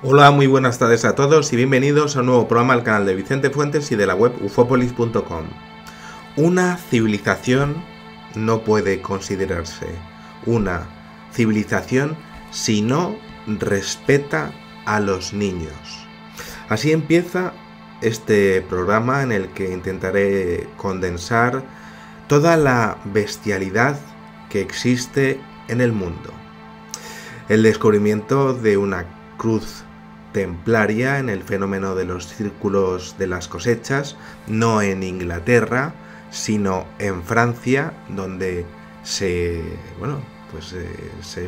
Hola, muy buenas tardes a todos y bienvenidos a un nuevo programa al canal de Vicente Fuentes y de la web ufopolis.com. Una civilización no puede considerarse una civilización si no respeta a los niños. Así empieza este programa en el que intentaré condensar toda la bestialidad que existe en el mundo. El descubrimiento de una cruz templaria en el fenómeno de los círculos de las cosechas, no en Inglaterra, sino en Francia, donde se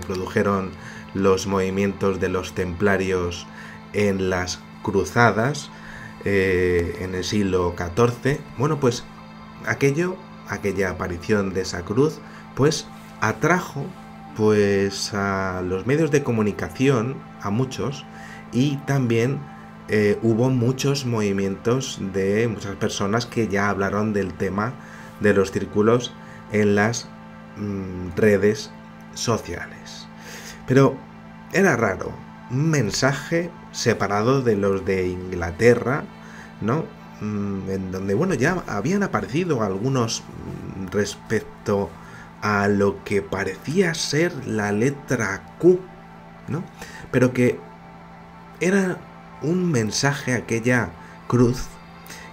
produjeron los movimientos de los templarios en las cruzadas en el siglo XIV. Pues aquella aparición de esa cruz, pues atrajo a los medios de comunicación, a muchos, y también hubo muchos movimientos de muchas personas que ya hablaron del tema de los círculos en las redes sociales. Pero era raro, un mensaje separado de los de Inglaterra, ¿no? En donde, ya habían aparecido algunos respecto a lo que parecía ser la letra Q, ¿no? Pero que era un mensaje, aquella cruz,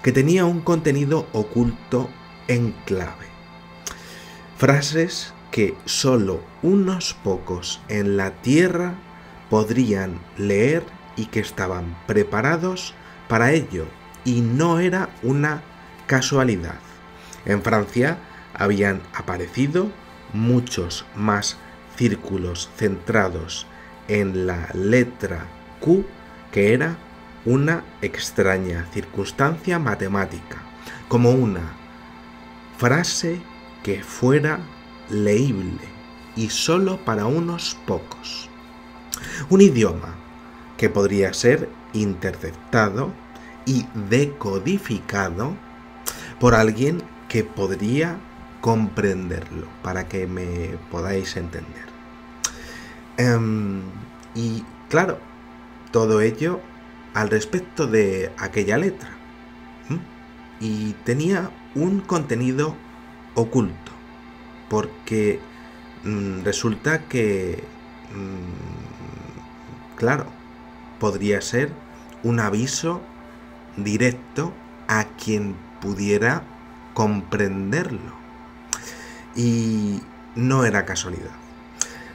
que tenía un contenido oculto en clave. Frases que solo unos pocos en la Tierra podrían leer y que estaban preparados para ello, y no era una casualidad. En Francia habían aparecido muchos más círculos centrados en la letra Q, que era una extraña circunstancia matemática, como una frase que fuera leíble y solo para unos pocos. Un idioma que podría ser interceptado y decodificado por alguien que podría comprenderlo, para que me podáis entender. Y claro, todo ello al respecto de aquella letra. Y tenía un contenido oculto, porque resulta que, claro, podría ser un aviso directo a quien pudiera comprenderlo. Y no era casualidad.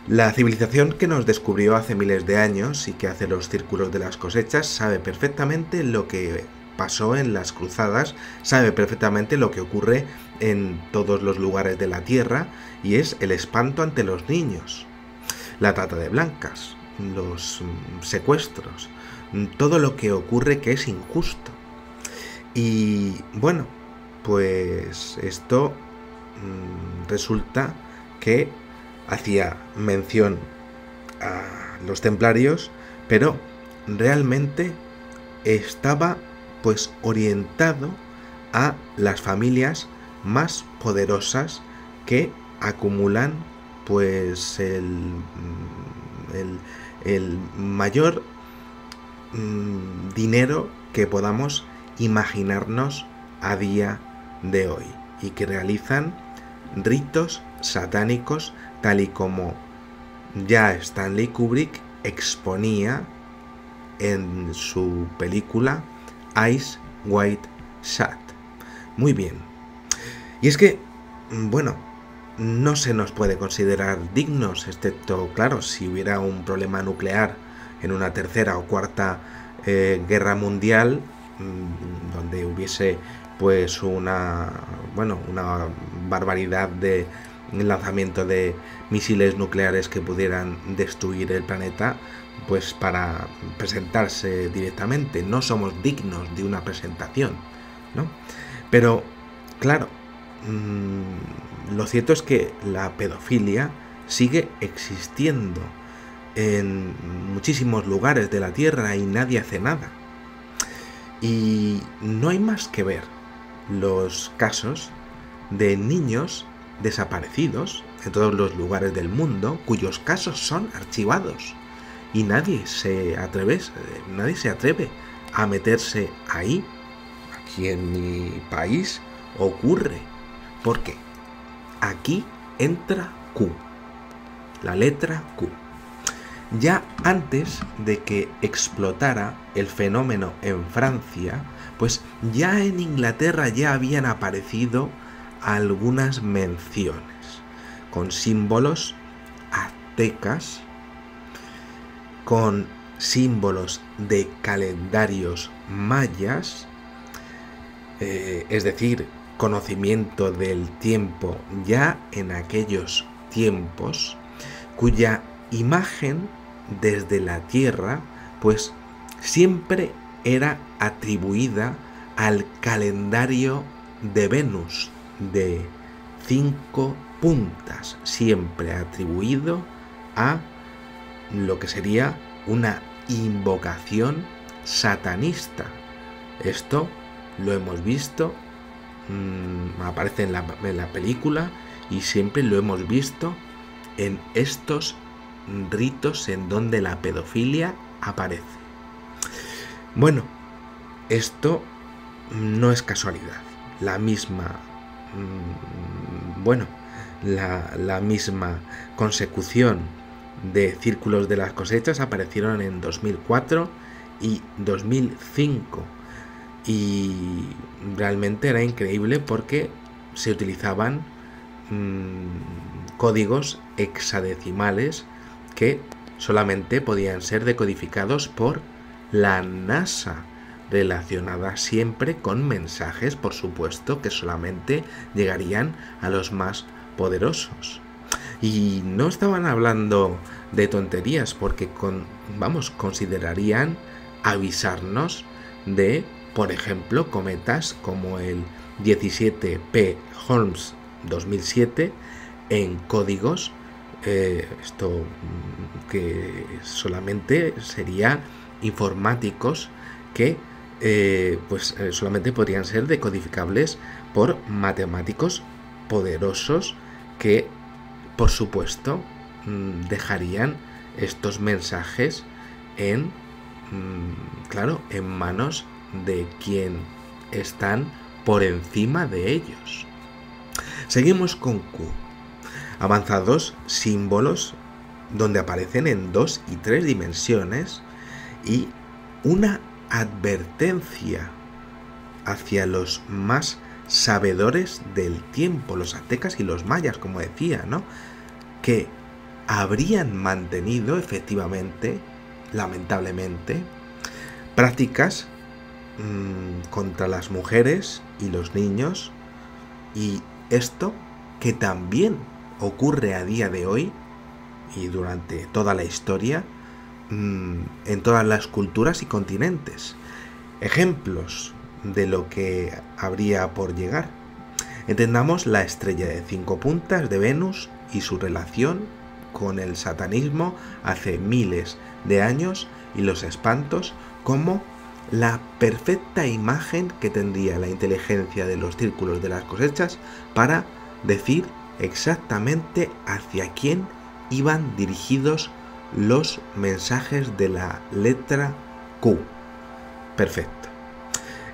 La civilización que nos descubrió hace miles de años y que hace los círculos de las cosechas sabe perfectamente lo que pasó en las cruzadas, sabe perfectamente lo que ocurre en todos los lugares de la Tierra, y es el espanto ante los niños, la trata de blancas, los secuestros, todo lo que ocurre que es injusto. Y pues esto resulta que hacía mención a los templarios, pero realmente estaba pues orientado a las familias más poderosas que acumulan pues el mayor dinero que podamos imaginarnos a día de hoy, y que realizan ritos satánicos, tal y como ya Stanley Kubrick exponía en su película Eyes Wide Shut. Muy bien. Y es que, no se nos puede considerar dignos, excepto, claro, si hubiera un problema nuclear en una tercera o cuarta guerra mundial, donde hubiese pues una barbaridad de lanzamiento de misiles nucleares que pudieran destruir el planeta, pues para presentarse directamente. No somos dignos de una presentación, ¿no? Pero, claro, lo cierto es que la pedofilia sigue existiendo en muchísimos lugares de la Tierra y nadie hace nada. Y no hay más que ver los casos de niños desaparecidos en todos los lugares del mundo, cuyos casos son archivados y nadie se atreve a meterse ahí. Aquí en mi país ocurre. ¿Por qué? Aquí entra Q, la letra Q. Ya antes de que explotara el fenómeno en Francia, pues ya en Inglaterra ya habían aparecido algunas menciones con símbolos aztecas, con símbolos de calendarios mayas, es decir, conocimiento del tiempo ya en aquellos tiempos, cuya imagen desde la Tierra pues siempre era atribuida al calendario de Venus de 5 puntas, siempre atribuido a lo que sería una invocación satanista. Esto lo hemos visto, aparece en la película, y siempre lo hemos visto en estos ritos en donde la pedofilia aparece. Bueno, esto no es casualidad. La misma consecución de círculos de las cosechas aparecieron en 2004 y 2005, y realmente era increíble porque se utilizaban códigos hexadecimales que solamente podían ser decodificados por la NASA, relacionada siempre con mensajes, por supuesto, que solamente llegarían a los más poderosos. Y no estaban hablando de tonterías, porque considerarían avisarnos de, por ejemplo, cometas como el 17P Holmes 2007 en códigos, esto que solamente sería informáticos, que solamente podrían ser decodificables por matemáticos poderosos que, por supuesto, dejarían estos mensajes en manos de quien están por encima de ellos. Seguimos con Q. Avanzados símbolos donde aparecen en 2 y 3 dimensiones, y una advertencia hacia los más sabedores del tiempo, los aztecas y los mayas, como decía, ¿no?, que habrían mantenido efectivamente, lamentablemente, prácticas contra las mujeres y los niños, y esto que también ocurre a día de hoy y durante toda la historia en todas las culturas y continentes. Ejemplos de lo que habría por llegar. Entendamos la estrella de 5 puntas de Venus y su relación con el satanismo hace miles de años, y los espantos como la perfecta imagen que tendría la inteligencia de los círculos de las cosechas para decir exactamente hacia quién iban dirigidos los mensajes de la letra Q. Perfecto.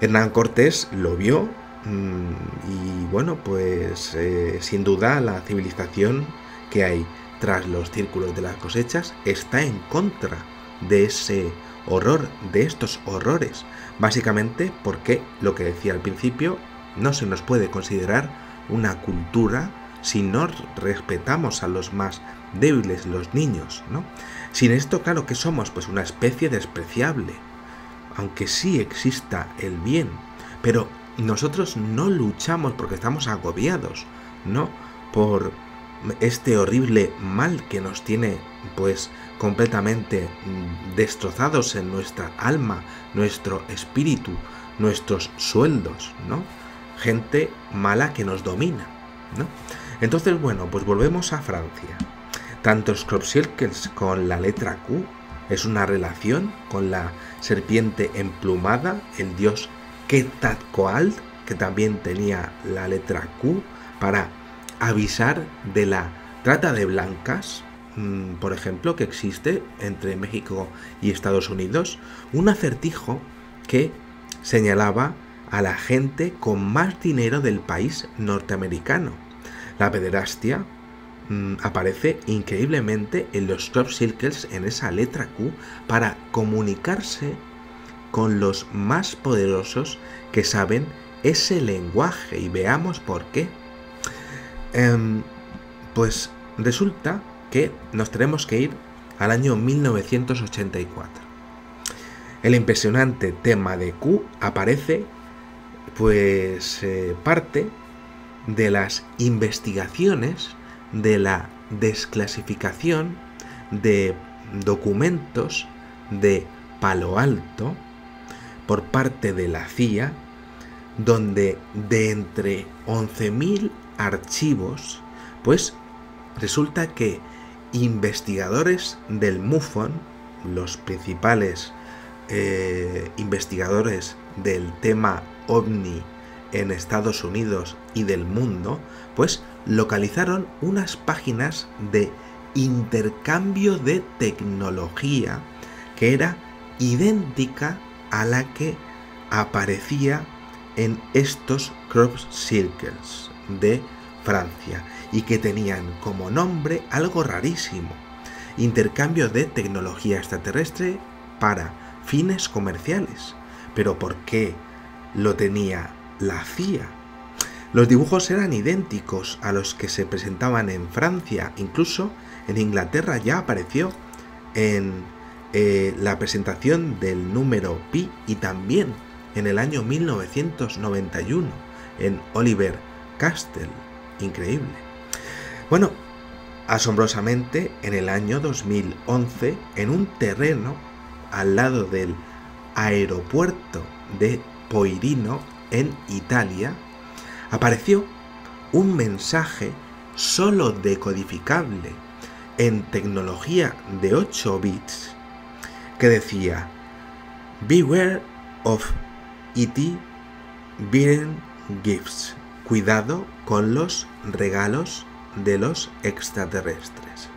Hernán Cortés lo vio, y bueno, pues sin duda la civilización que hay tras los círculos de las cosechas está en contra de ese horror, de estos horrores, básicamente porque, lo que decía al principio, no se nos puede considerar una cultura si no respetamos a los más débiles, los niños, ¿no? Sin esto, claro que somos pues una especie despreciable, aunque sí exista el bien, pero nosotros no luchamos porque estamos agobiados, ¿no?, por este horrible mal que nos tiene pues completamente destrozados en nuestra alma, nuestro espíritu, nuestros sueldos, ¿no? Gente mala que nos domina, ¿no? Entonces, bueno, pues volvemos a Francia. Tantos crop circles con la letra Q es una relación con la serpiente emplumada, el dios Quetzalcóatl, que también tenía la letra Q para avisar de la trata de blancas, por ejemplo, que existe entre México y Estados Unidos un acertijo que señalaba a la gente con más dinero del país norteamericano. La pederastia aparece increíblemente en los crop circles, en esa letra Q, para comunicarse con los más poderosos que saben ese lenguaje. Y veamos por qué. Pues resulta que nos tenemos que ir al año 1984. El impresionante tema de Q aparece, pues, parte de las investigaciones de la desclasificación de documentos de Palo Alto por parte de la CIA, donde de entre 11.000 archivos, pues resulta que investigadores del MUFON, los principales investigadores del tema OVNI en Estados Unidos y del mundo, pues localizaron unas páginas de intercambio de tecnología que era idéntica a la que aparecía en estos crop circles de Francia y que tenían como nombre algo rarísimo: intercambio de tecnología extraterrestre para fines comerciales. ¿Pero por qué lo tenía la CIA? Los dibujos eran idénticos a los que se presentaban en Francia. Incluso en Inglaterra ya apareció en la presentación del número pi, y también en el año 1991 en Oliver Castle. Increíble. Bueno, asombrosamente, en el año 2011, en un terreno al lado del aeropuerto de Poirino, en Italia, apareció un mensaje solo decodificable en tecnología de 8 bits que decía: "Beware of E.T. bearing gifts". Cuidado con los regalos de los extraterrestres,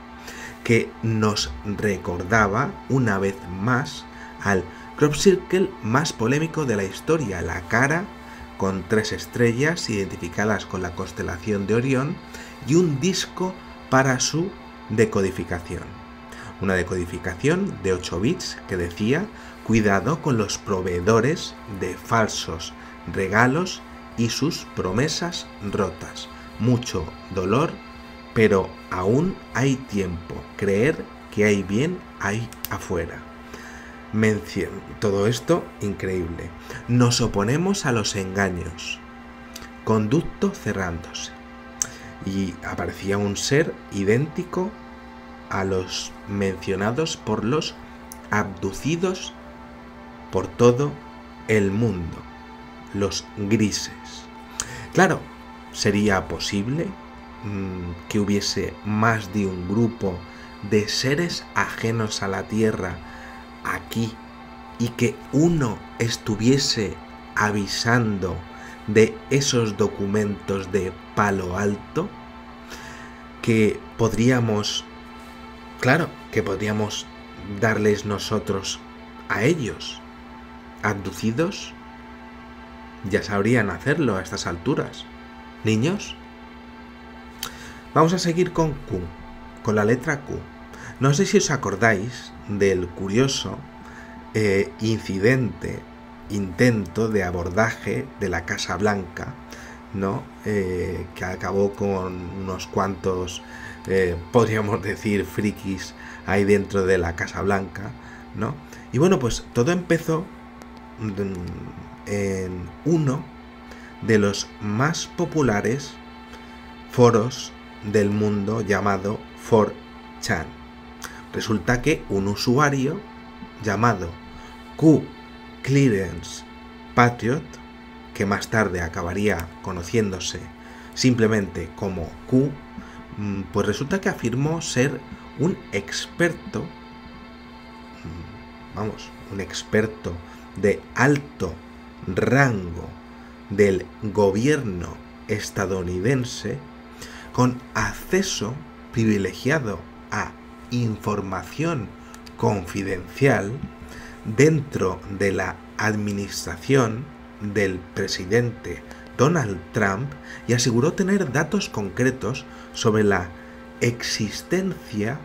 que nos recordaba una vez más al crop circle más polémico de la historia, la cara con 3 estrellas identificadas con la constelación de Orión y un disco para su decodificación. Una decodificación de 8 bits que decía: cuidado con los proveedores de falsos regalos y sus promesas rotas. Mucho dolor, pero aún hay tiempo. Creer que hay bien ahí afuera. Mención. Todo esto increíble. Nos oponemos a los engaños. Conducto cerrándose. Y aparecía un ser idéntico a los mencionados por los abducidos por todo el mundo, los grises. Claro, ¿sería posible que hubiese más de un grupo de seres ajenos a la Tierra aquí y que uno estuviese avisando de esos documentos de Palo Alto? Que podríamos, claro, que podríamos darles nosotros a ellos, abducidos. Ya sabrían hacerlo a estas alturas. ¿Niños? Vamos a seguir con Q, con la letra Q. No sé si os acordáis del curioso intento de abordaje de la Casa Blanca, ¿no? Que acabó con unos cuantos, podríamos decir, frikis ahí dentro de la Casa Blanca, ¿no? Y bueno, pues todo empezó en uno de los más populares foros del mundo llamado 4chan. Resulta que un usuario llamado Q Clearance Patriot, que más tarde acabaría conociéndose simplemente como Q, pues resulta que afirmó ser un experto, un experto de alto rango del gobierno estadounidense, con acceso privilegiado a información confidencial dentro de la administración del presidente Donald Trump y aseguró tener datos concretos sobre la existencia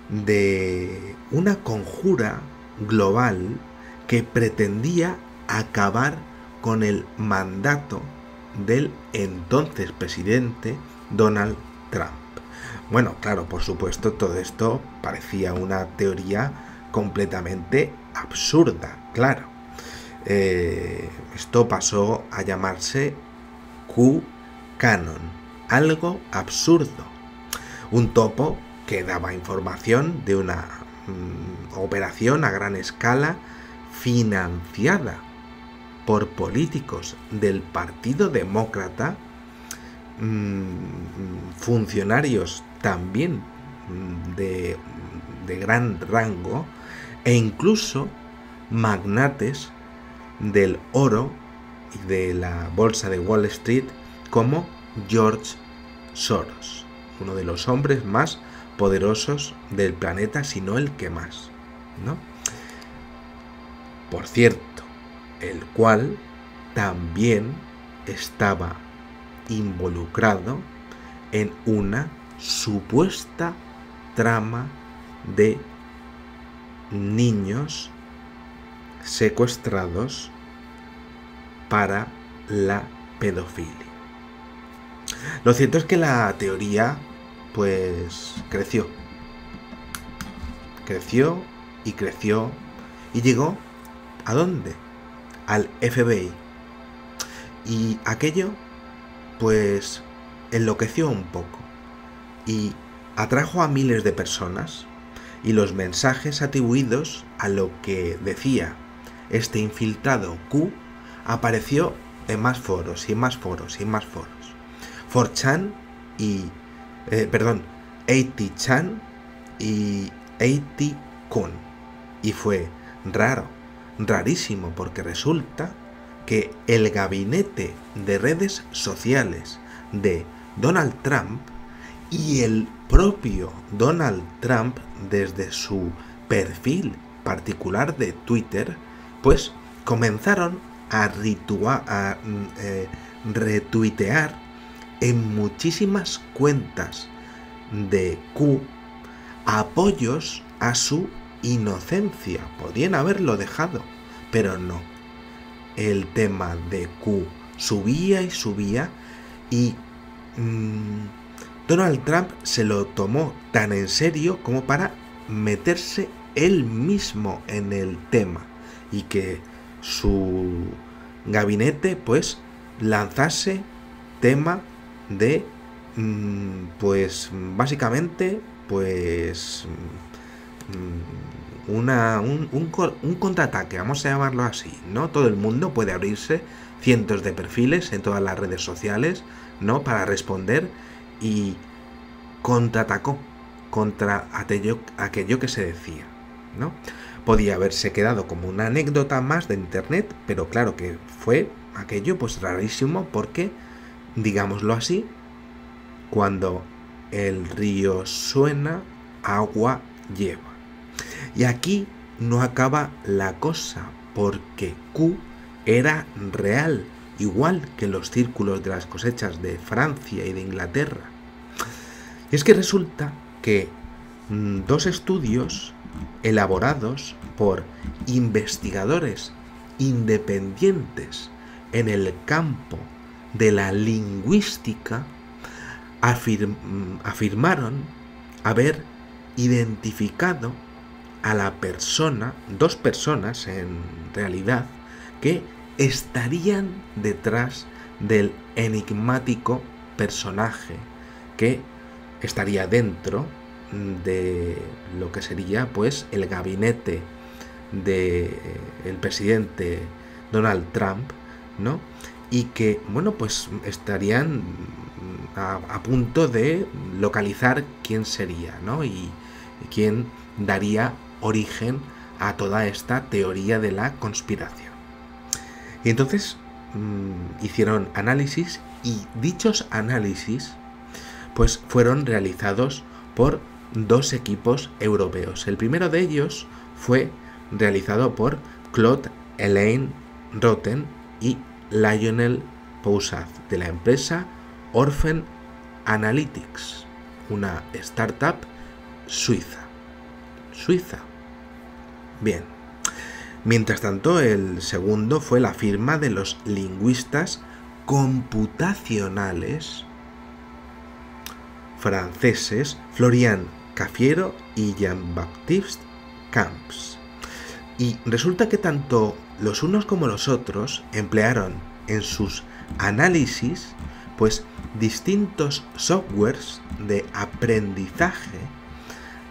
de una conjura global que pretendía acabar con el mandato del entonces presidente Donald Trump. Bueno, claro, por supuesto, todo esto parecía una teoría completamente absurda, claro. Esto pasó a llamarse QAnon, algo absurdo. Un topo que daba información de una operación a gran escala financiada por políticos del Partido Demócrata, funcionarios también de gran rango e incluso magnates del oro y de la bolsa de Wall Street como George Soros, uno de los hombres más poderosos del planeta, si no el que más, ¿no? Por cierto, el cual también estaba involucrado en una supuesta trama de niños secuestrados para la pedofilia. Lo cierto es que la teoría pues creció y llegó ¿a dónde? Al FBI. Y aquello pues enloqueció un poco y atrajo a miles de personas, y los mensajes atribuidos a lo que decía este infiltrado Q apareció en más foros y en más foros y en más foros. 4chan y 80chan y 80kun. Y fue rarísimo, porque resulta que el gabinete de redes sociales de Donald Trump y el propio Donald Trump, desde su perfil particular de Twitter, pues comenzaron a retuitear en muchísimas cuentas de Q apoyos a su inocencia. Podrían haberlo dejado, pero no. El tema de Q subía y subía, y Donald Trump se lo tomó tan en serio como para meterse él mismo en el tema, y que su gabinete pues lanzase tema de pues básicamente pues un contraataque, vamos a llamarlo así, ¿no? Todo el mundo puede abrirse cientos de perfiles en todas las redes sociales, ¿no?, para responder, y contraatacó contra aquello que se decía, ¿no? Podía haberse quedado como una anécdota más de internet, pero claro que fue aquello pues rarísimo, porque, digámoslo así, cuando el río suena, agua lleva. Y aquí no acaba la cosa, porque Q era real, igual que los círculos de las cosechas de Francia y de Inglaterra. Y es que resulta que dos estudios elaborados por investigadores independientes en el campo de la lingüística afirmaron haber identificado a la persona, dos personas en realidad, que estarían detrás del enigmático personaje que estaría dentro de lo que sería pues el gabinete del presidente Donald Trump, ¿no? Y que, bueno, pues estarían a punto de localizar quién sería, ¿no? Y quién daría origen a toda esta teoría de la conspiración. Y entonces hicieron análisis, y dichos análisis pues fueron realizados por dos equipos europeos. El primero de ellos fue realizado por Claude Elaine Roten y Lionel Poussat, de la empresa Orphan Analytics, una startup suiza. Bien. Mientras tanto, el segundo fue la firma de los lingüistas computacionales franceses Florian Cafiero y Jean-Baptiste Camps. Y resulta que tanto los unos como los otros emplearon en sus análisis pues distintos softwares de aprendizaje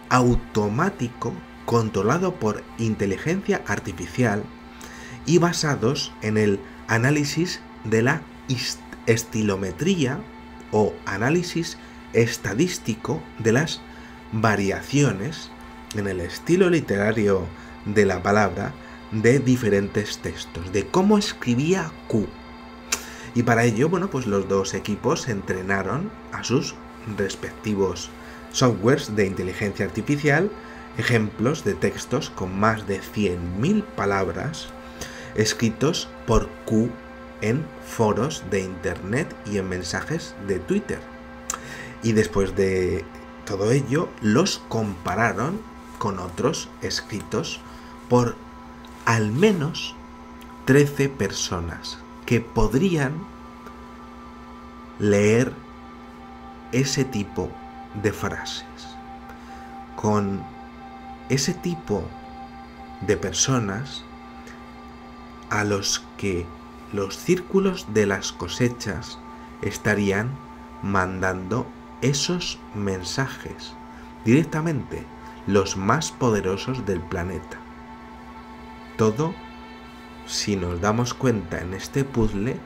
automático controlado por inteligencia artificial y basados en el análisis de la estilometría o análisis estadístico de las variaciones en el estilo literario de la palabra de diferentes textos, de cómo escribía Q. Y para ello, bueno, pues los dos equipos entrenaron a sus respectivos softwares de inteligencia artificial ejemplos de textos con más de 100.000 palabras escritos por Q en foros de internet y en mensajes de Twitter. Y después de todo ello, los compararon con otros escritos por al menos 13 personas que podrían leer ese tipo de frases. Con ese tipo de personas a los que los círculos de las cosechas estarían mandando esos mensajes directamente, los más poderosos del planeta. Todo, si nos damos cuenta en este puzzle,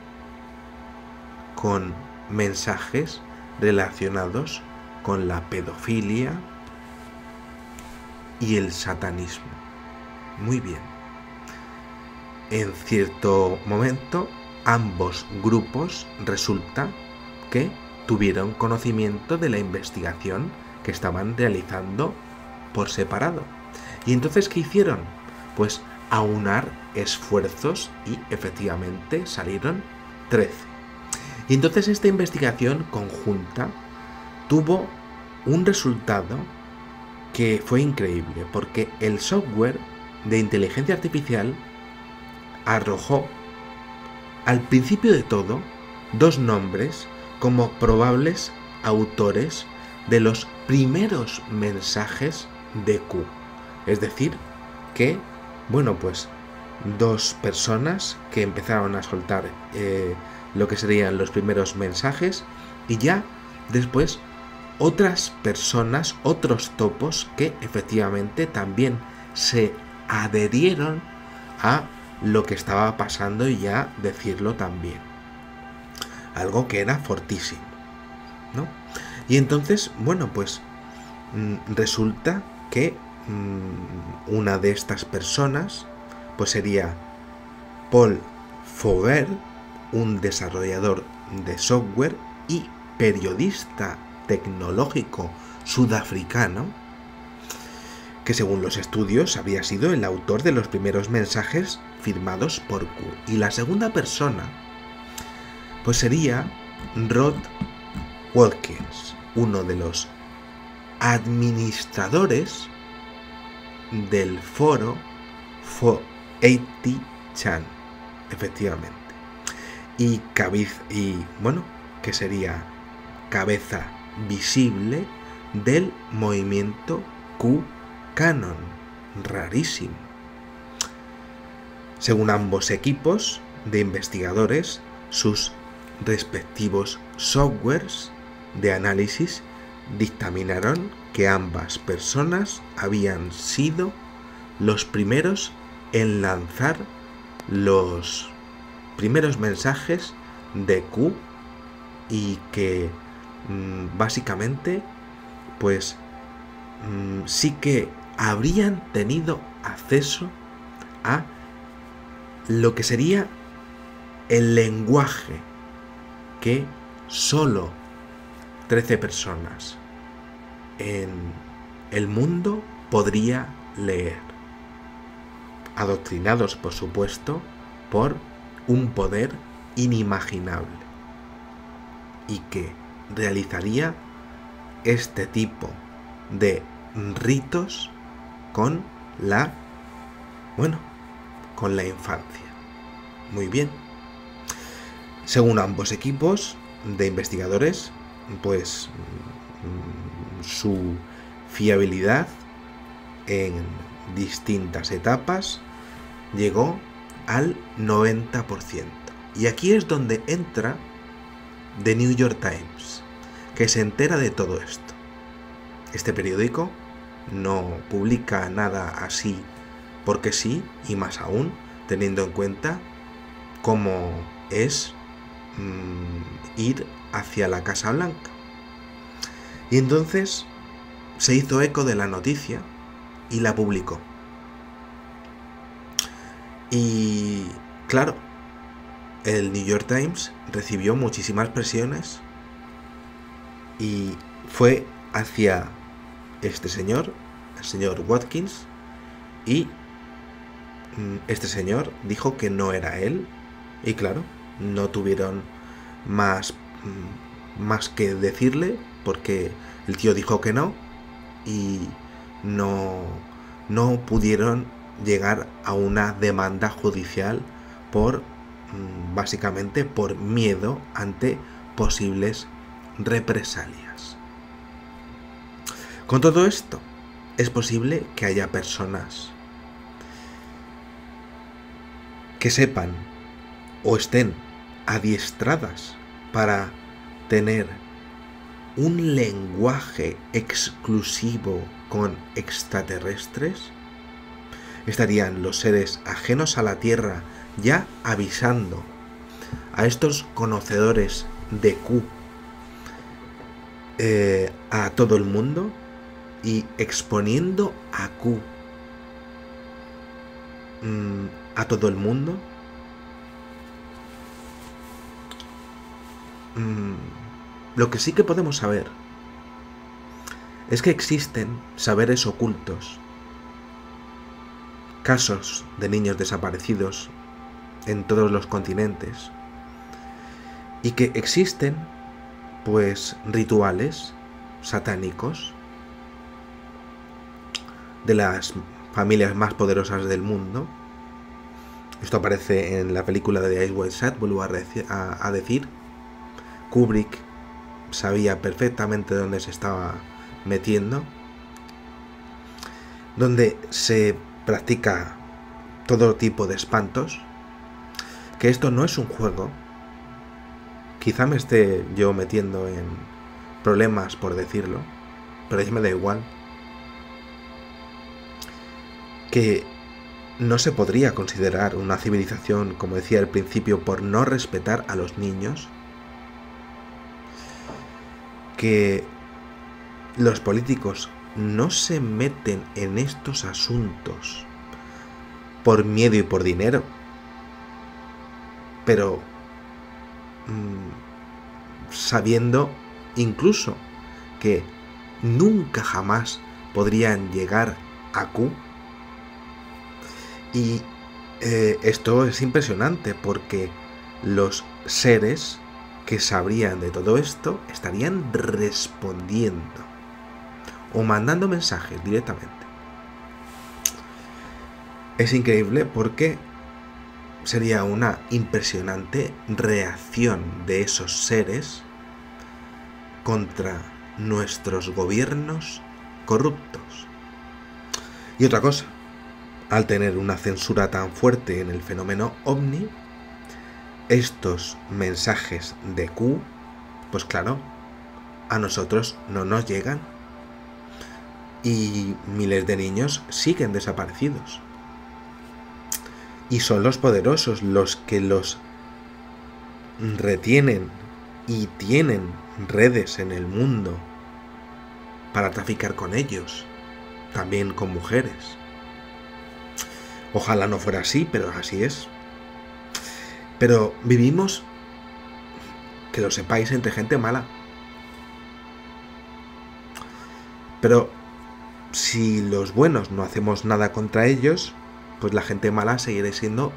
con mensajes relacionados con la pedofilia y el satanismo. Muy bien. En cierto momento, ambos grupos resulta que tuvieron conocimiento de la investigación que estaban realizando por separado. ¿Y entonces qué hicieron? Pues aunar esfuerzos y efectivamente salieron 13. Y entonces esta investigación conjunta tuvo un resultado que fue increíble, porque el software de inteligencia artificial arrojó al principio de todo dos nombres como probables autores de los primeros mensajes de Q. Es decir, que, bueno, pues dos personas que empezaron a soltar lo que serían los primeros mensajes y ya después otras personas, otros topos que efectivamente también se adherieron a lo que estaba pasando y ya decirlo también. Algo que era fortísimo, ¿no? Y entonces, bueno, pues resulta que una de estas personas pues sería Paul Faubert, un desarrollador de software y periodista tecnológico sudafricano, que según los estudios había sido el autor de los primeros mensajes firmados por Q. Y la segunda persona pues sería Rod Watkins, uno de los administradores del foro 480chan, efectivamente. Y bueno, que sería cabeza visible del movimiento QAnon, rarísimo. Según ambos equipos de investigadores, sus respectivos softwares de análisis dictaminaron que ambas personas habían sido los primeros en lanzar los primeros mensajes de Q y que básicamente pues sí que habrían tenido acceso a lo que sería el lenguaje que solo 13 personas en el mundo podría leer. Adoctrinados, por supuesto, por un poder inimaginable y que realizaría este tipo de ritos con la infancia. Muy bien. Según ambos equipos de investigadores, pues su fiabilidad en distintas etapas llegó al 90%. Y aquí es donde entra The New York Times, que se entera de todo esto. Este periódico no publica nada así porque sí, y más aún teniendo en cuenta cómo es ir hacia la Casa Blanca. Y entonces se hizo eco de la noticia y la publicó. Y claro, el New York Times recibió muchísimas presiones y fue hacia este señor, el señor Watkins, y este señor dijo que no era él. Y claro, no tuvieron más que decirle, porque el tío dijo que no, y no pudieron llegar a una demanda judicial por básicamente por miedo ante posibles represalias. Con todo esto, es posible que haya personas que sepan o estén adiestradas para tener un lenguaje exclusivo con extraterrestres. Estarían los seres ajenos a la Tierra ya avisando a estos conocedores de Q a todo el mundo y exponiendo a Q a todo el mundo. Lo que sí que podemos saber es que existen saberes ocultos, casos de niños desaparecidos en todos los continentes, y que existen pues rituales satánicos de las familias más poderosas del mundo. Esto aparece en la película de Eyes Wide Shut, vuelvo a decir. Kubrick sabía perfectamente dónde se estaba metiendo, donde se practica todo tipo de espantos, que esto no es un juego. Quizá me esté yo metiendo en problemas por decirlo, pero ya me da igual. Que no se podría considerar una civilización, como decía al principio, por no respetar a los niños. Que los políticos no se meten en estos asuntos por miedo y por dinero, pero sabiendo incluso que nunca jamás podrían llegar a Q. Y esto es impresionante porque los seres que sabrían de todo esto estarían respondiendo o mandando mensajes directamente. Es increíble porque sería una impresionante reacción de esos seres contra nuestros gobiernos corruptos. Y otra cosa, al tener una censura tan fuerte en el fenómeno ovni, estos mensajes de Q, pues claro, a nosotros no nos llegan y miles de niños siguen desaparecidos. Y son los poderosos los que los retienen y tienen redes en el mundo para traficar con ellos, también con mujeres. Ojalá no fuera así, pero así es. Pero vivimos, que lo sepáis, entre gente mala. Pero si los buenos no hacemos nada contra ellos, pues la gente mala seguirá siendo,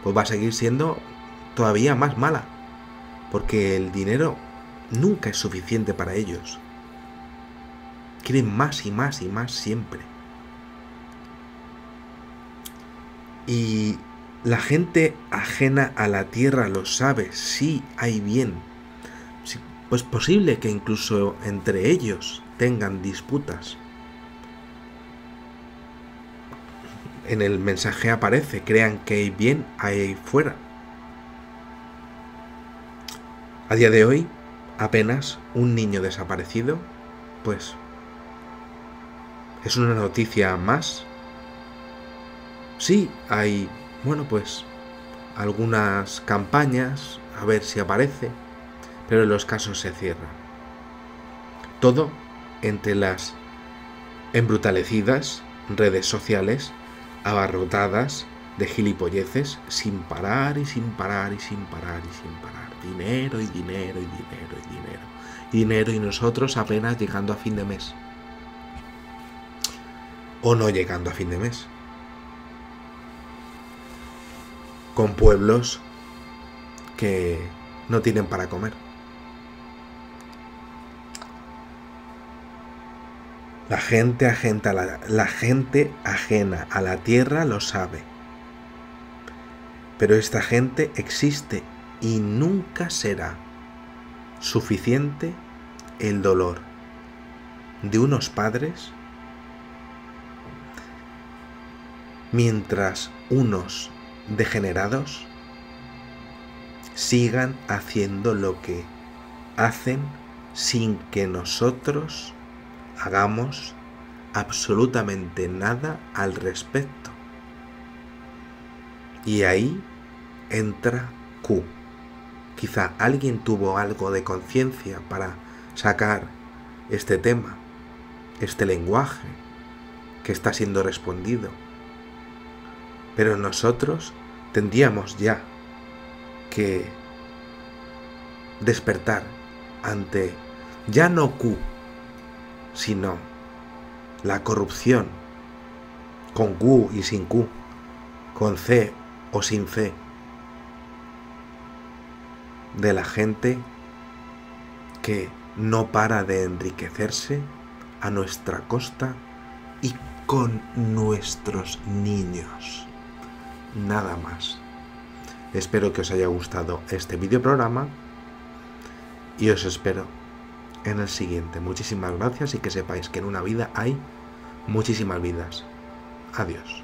pues va a seguir siendo todavía más mala, porque el dinero nunca es suficiente para ellos. Quieren más y más y más siempre. Y la gente ajena a la tierra lo sabe, sí hay bien. Sí, pues posible que incluso entre ellos tengan disputas. En el mensaje aparece, crean que hay bien ahí fuera. A día de hoy, apenas un niño desaparecido, pues es una noticia más. Sí, hay, bueno, pues algunas campañas, a ver si aparece, pero los casos se cierran. Todo entre las embrutecidas redes sociales abarrotadas de gilipolleces sin parar y sin parar y sin parar y sin parar. Dinero y dinero y dinero y dinero. Dinero y nosotros apenas llegando a fin de mes. O no llegando a fin de mes. Con pueblos que no tienen para comer. La gente ajena a la tierra lo sabe. Pero esta gente existe y nunca será suficiente el dolor de unos padres mientras unos degenerados sigan haciendo lo que hacen sin que nosotros hagamos absolutamente nada al respecto. Y ahí entra Q. Quizá alguien tuvo algo de conciencia para sacar este tema, este lenguaje que está siendo respondido. Pero nosotros tendríamos ya que despertar ante ya no Q, sino la corrupción, con Q y sin Q, con C o sin C, de la gente que no para de enriquecerse a nuestra costa y con nuestros niños. Nada más. Espero que os haya gustado este videoprograma y os espero en el siguiente. Muchísimas gracias y que sepáis que en una vida hay muchísimas vidas. Adiós.